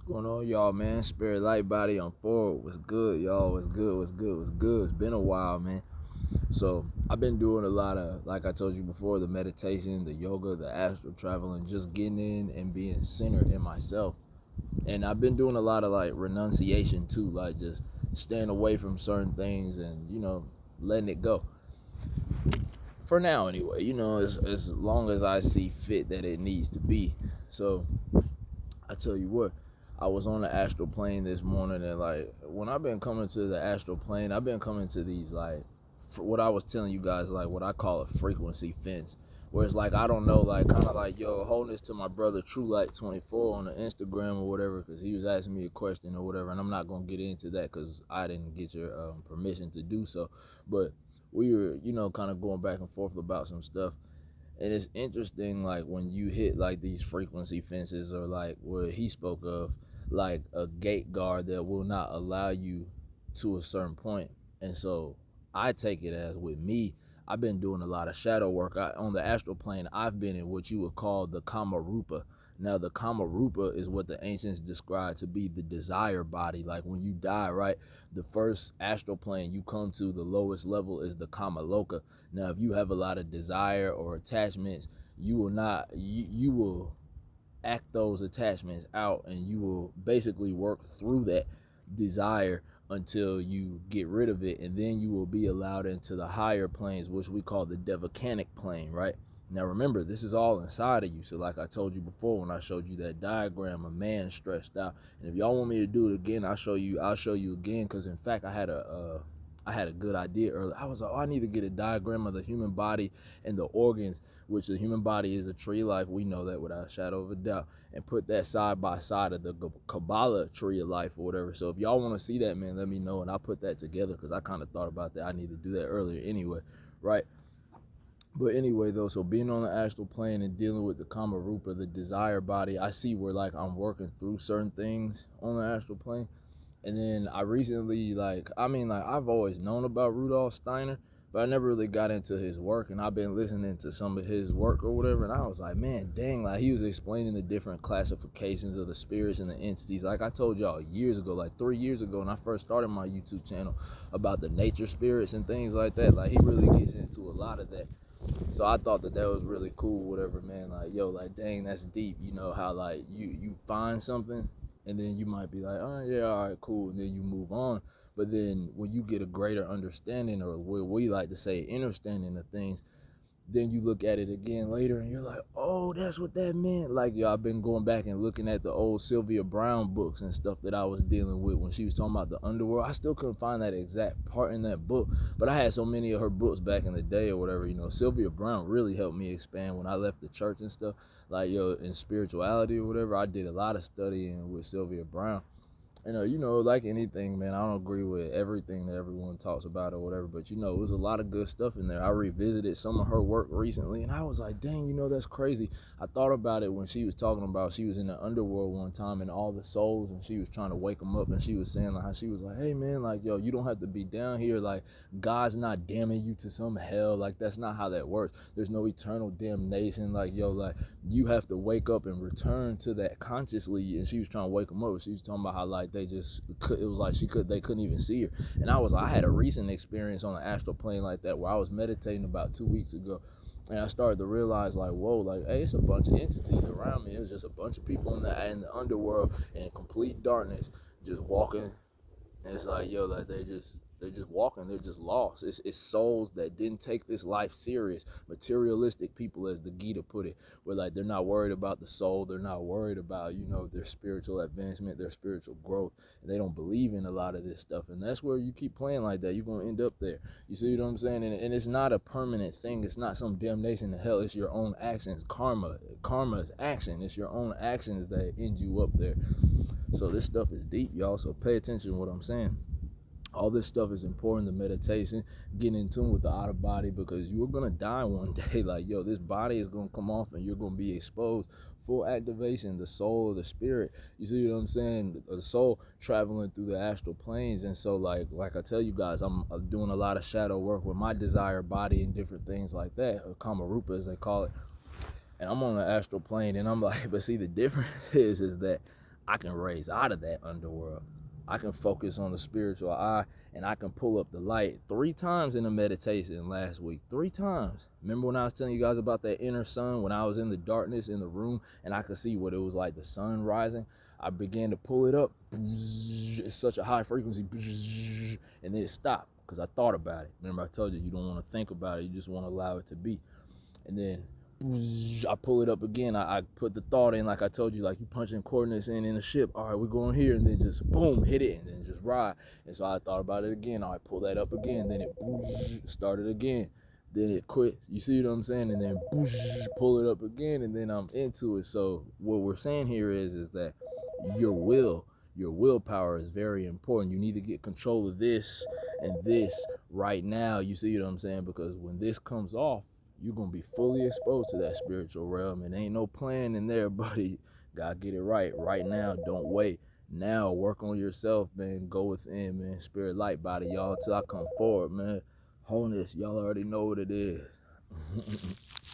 Going on, y'all, man? Spirit light body on forward. What's good, y'all? What's good? It's been a while, man. So I've been doing a lot of, like I told you before, the meditation, the yoga, the astral travel, and just getting in and being centered in myself. And I've been doing a lot of like renunciation too, like just staying away from certain things and letting it go. For now, anyway. As long as I see fit that it needs to be. So I tell you what, I was on the astral plane this morning, and like when I've been coming to the astral plane, I've been coming to these like what I was telling you guys, like what I call a frequency fence, where it's like I don't know, like kind of like holding this to my brother True Light 24 on the Instagram or whatever, because he was asking me a question or whatever, and I'm not gonna get into that because I didn't get your permission to do so, but we were kind of going back and forth about some stuff. And it's interesting, like when you hit like these frequency fences, or like what he spoke of, like a gate guard that will not allow you to a certain point. And so I take it as, with me, I've been doing a lot of shadow work. On the astral plane, I've been in what you would call the Kama Rupa. Now, the Kama Rupa is what the ancients describe to be the desire body. Like when you die, right, the first astral plane you come to, the lowest level, is the Kama Loka. Now, if you have a lot of desire or attachments, you will act those attachments out, and you will basically work through that desire until you get rid of it, and then you will be allowed into the higher planes, which we call the Devacanic plane, right? Now remember, this is all inside of you. So like I told you before when I showed you that diagram, a man stretched out. And if y'all want me to do it again, I'll show you again, because in fact I had a good idea earlier. I was like, I need to get a diagram of the human body and the organs, which the human body is a tree life. We know that without a shadow of a doubt. And put that side by side of the Kabbalah tree of life or whatever. So if y'all want to see that, man, let me know, and I'll put that together, because I kind of thought about that. I need to do that earlier anyway, right? But anyway, though, so being on the astral plane and dealing with the Kama Rupa, the desire body, I see where like I'm working through certain things on the astral plane. And then I recently, I've always known about Rudolf Steiner, but I never really got into his work. And I've been listening to some of his work or whatever, and I was like, man, dang, like he was explaining the different classifications of the spirits and the entities. Like I told y'all years ago, like 3 years ago, when I first started my YouTube channel, about the nature spirits and things like that. Like he really gets into a lot of that. So I thought that was really cool, whatever, man. Like, like, dang, that's deep. You know how, like, you find something, and then you might be like, oh, yeah, all right, cool, and then you move on. But then when you get a greater understanding, or what we like to say, understanding of things, then you look at it again later and you're like, oh, that's what that meant. Like, I've been going back and looking at the old Sylvia Browne books and stuff that I was dealing with when she was talking about the underworld. I still couldn't find that exact part in that book, but I had so many of her books back in the day or whatever. Sylvia Browne really helped me expand when I left the church and stuff, like, in spirituality or whatever. I did a lot of studying with Sylvia Browne. And, like anything, man, I don't agree with everything that everyone talks about or whatever, but, it was a lot of good stuff in there. I revisited some of her work recently, and I was like, dang, that's crazy. I thought about it when she was talking about, she was in the underworld one time and all the souls, and she was trying to wake them up, and she was saying like how she was like, hey, man, like, you don't have to be down here. Like, God's not damning you to some hell. Like, that's not how that works. There's no eternal damnation. Like, like, you have to wake up and return to that consciously. And she was trying to wake them up. She was talking about how, like, they couldn't even see her. And I had a recent experience on the astral plane like that, where I was meditating about 2 weeks ago, and I started to realize, like, whoa, like, hey, it's a bunch of entities around me. It was just a bunch of people in the underworld in complete darkness, just walking. And it's like, like they're just walking, they're just lost. It's souls that didn't take this life serious, materialistic people, as the Gita put it, where like they're not worried about the soul, they're not worried about, their spiritual advancement, their spiritual growth, and they don't believe in a lot of this stuff. And that's where you keep playing like that, you're gonna end up there. You see what I'm saying? And it's not a permanent thing. It's not some damnation to hell. It's your own actions. Karma is action. It's your own actions that end you up there. So this stuff is deep, y'all. So pay attention to what I'm saying. All this stuff is important, the meditation, getting in tune with the outer body, because you're going to die one day. Like, this body is going to come off and you're going to be exposed. Full activation, the soul or the spirit. You see what I'm saying? The soul traveling through the astral planes. And so, like I tell you guys, I'm doing a lot of shadow work with my desire body and different things like that, or Kama Rupa as they call it. And I'm on the astral plane, and I'm like, but see, the difference is that I can raise out of that underworld. I can focus on the spiritual eye, and I can pull up the light 3 times in the meditation last week. 3 times. Remember when I was telling you guys about that inner sun, when I was in the darkness in the room and I could see what it was like, the sun rising? I began to pull it up. It's such a high frequency. And then it stopped because I thought about it. Remember I told you, you don't want to think about it. You just want to allow it to be. And then I pull it up again. I put the thought in, like I told you, like you punching coordinates in a ship. All right, we're going here, and then just boom, hit it, and then just ride. And so I thought about it again. I pull that up again, then it started again, then it quit. You see what I'm saying? And then pull it up again, and then I'm into it. So what we're saying here is that your willpower is very important. You need to get control of this and this right now. You see what I'm saying? Because when this comes off, you're going to be fully exposed to that spiritual realm, and ain't no plan in there, buddy. Gotta get it right now. Don't wait. Now work on yourself, man. Go within, man. Spirit light body, y'all, till I come forward, man. Wholeness, y'all already know what it is.